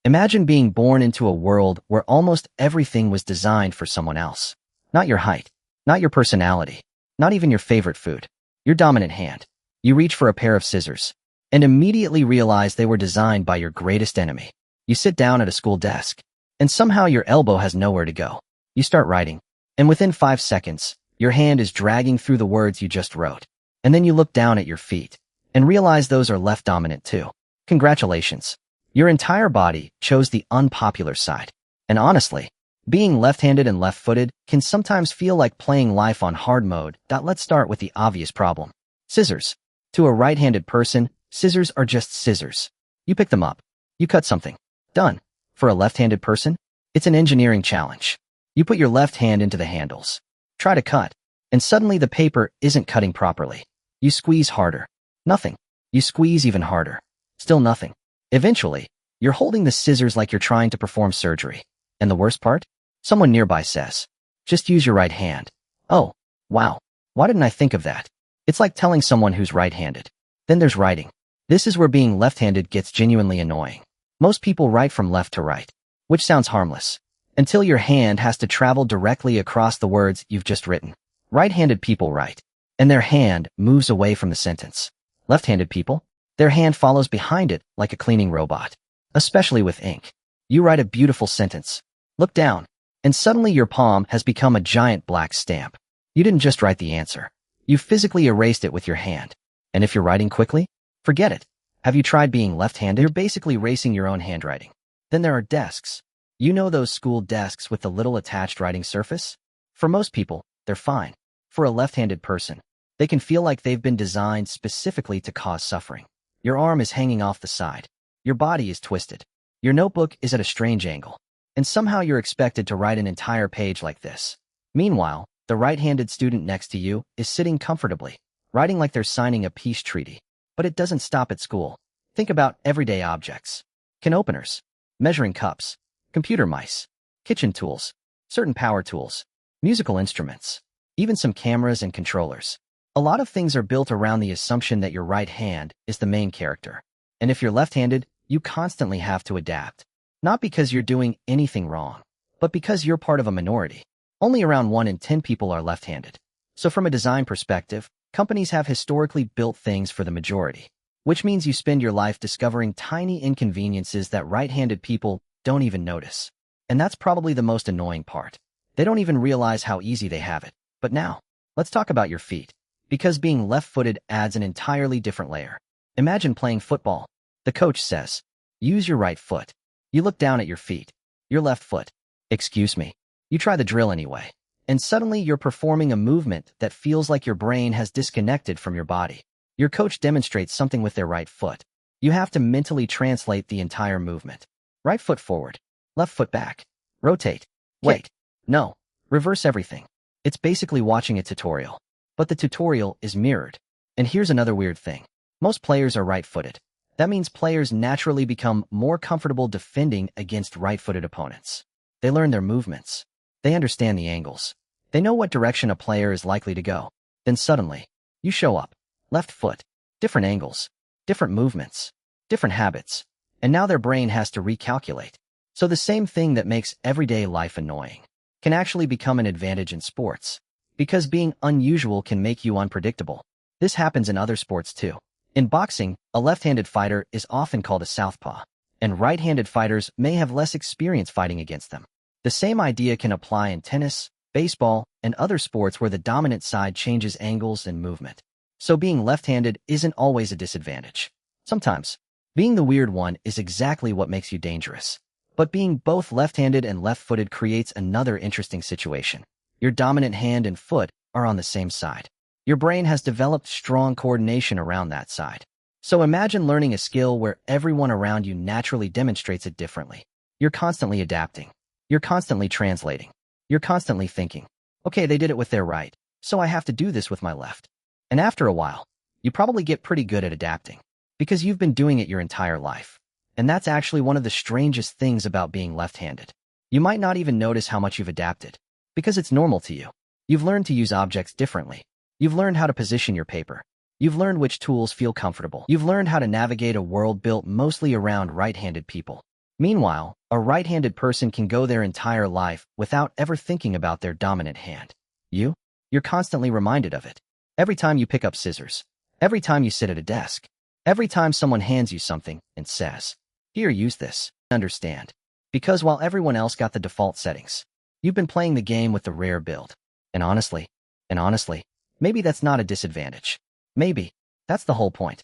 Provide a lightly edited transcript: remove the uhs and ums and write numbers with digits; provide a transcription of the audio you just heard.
Imagine being born into a world where almost everything was designed for someone else. Not your height, not your personality, not even your favorite food. Your dominant hand. You reach for a pair of scissors and immediately realize they were designed by your greatest enemy. You sit down at a school desk, and somehow your elbow has nowhere to go. You start writing, and within 5 seconds, your hand is dragging through the words you just wrote. And then you look down at your feet and realize those are left dominant too. Congratulations. Your entire body chose the unpopular side. And honestly, being left-handed and left-footed can sometimes feel like playing life on hard mode. Let's start with the obvious problem. Scissors. To a right-handed person, scissors are just scissors. You pick them up. You cut something. Done. For a left-handed person, it's an engineering challenge. You put your left hand into the handles. Try to cut. And suddenly the paper isn't cutting properly. You squeeze harder. Nothing. You squeeze even harder. Still nothing. Eventually, you're holding the scissors like you're trying to perform surgery. And the worst part? Someone nearby says, "Just use your right hand." Oh, wow. Why didn't I think of that? It's like telling someone who's right-handed. Then there's writing. This is where being left-handed gets genuinely annoying. Most people write from left to right, which sounds harmless, until your hand has to travel directly across the words you've just written. Right-handed people write, and their hand moves away from the sentence. Left-handed people, their hand follows behind it like a cleaning robot. Especially with ink. You write a beautiful sentence, look down, and suddenly your palm has become a giant black stamp. You didn't just write the answer. You physically erased it with your hand. And if you're writing quickly, forget it. Have you tried being left-handed? You're basically erasing your own handwriting. Then there are desks. You know those school desks with the little attached writing surface? For most people, they're fine. For a left-handed person, they can feel like they've been designed specifically to cause suffering. Your arm is hanging off the side. Your body is twisted. Your notebook is at a strange angle. And somehow you're expected to write an entire page like this. Meanwhile, the right-handed student next to you is sitting comfortably, writing like they're signing a peace treaty. But it doesn't stop at school. Think about everyday objects. Can openers, measuring cups, computer mice, kitchen tools, certain power tools, musical instruments, even some cameras and controllers. A lot of things are built around the assumption that your right hand is the main character. And if you're left-handed, you constantly have to adapt. Not because you're doing anything wrong, but because you're part of a minority. Only around 1 in 10 people are left-handed. So from a design perspective, companies have historically built things for the majority, which means you spend your life discovering tiny inconveniences that right-handed people don't even notice. And that's probably the most annoying part. They don't even realize how easy they have it. But now, let's talk about your feet. Because being left-footed adds an entirely different layer. Imagine playing football. The coach says, "Use your right foot." You look down at your feet. Your left foot. Excuse me. You try the drill anyway. And suddenly you're performing a movement that feels like your brain has disconnected from your body. Your coach demonstrates something with their right foot. You have to mentally translate the entire movement. Right foot forward. Left foot back. Rotate. Wait. No. Reverse everything. It's basically watching a tutorial. But the tutorial is mirrored. And here's another weird thing. Most players are right-footed. That means players naturally become more comfortable defending against right-footed opponents. They learn their movements. They understand the angles. They know what direction a player is likely to go. Then suddenly, you show up. Left foot. Different angles. Different movements. Different habits. And now their brain has to recalculate. So the same thing that makes everyday life annoying can actually become an advantage in sports. Because being unusual can make you unpredictable. This happens in other sports too. In boxing, a left-handed fighter is often called a southpaw, and right-handed fighters may have less experience fighting against them. The same idea can apply in tennis, baseball, and other sports where the dominant side changes angles and movement. So being left-handed isn't always a disadvantage. Sometimes, being the weird one is exactly what makes you dangerous. But being both left-handed and left-footed creates another interesting situation. Your dominant hand and foot are on the same side. Your brain has developed strong coordination around that side. So imagine learning a skill where everyone around you naturally demonstrates it differently. You're constantly adapting. You're constantly translating. You're constantly thinking, okay, they did it with their right, so I have to do this with my left. And after a while, you probably get pretty good at adapting because you've been doing it your entire life. And that's actually one of the strangest things about being left-handed. You might not even notice how much you've adapted. Because it's normal to you. You've learned to use objects differently. You've learned how to position your paper. You've learned which tools feel comfortable. You've learned how to navigate a world built mostly around right-handed people. Meanwhile, a right-handed person can go their entire life without ever thinking about their dominant hand. You're constantly reminded of it. Every time you pick up scissors, every time you sit at a desk, every time someone hands you something and says, "Here, use this." Understand. Because while everyone else got the default settings, you've been playing the game with the rare build. And honestly, maybe that's not a disadvantage. Maybe that's the whole point.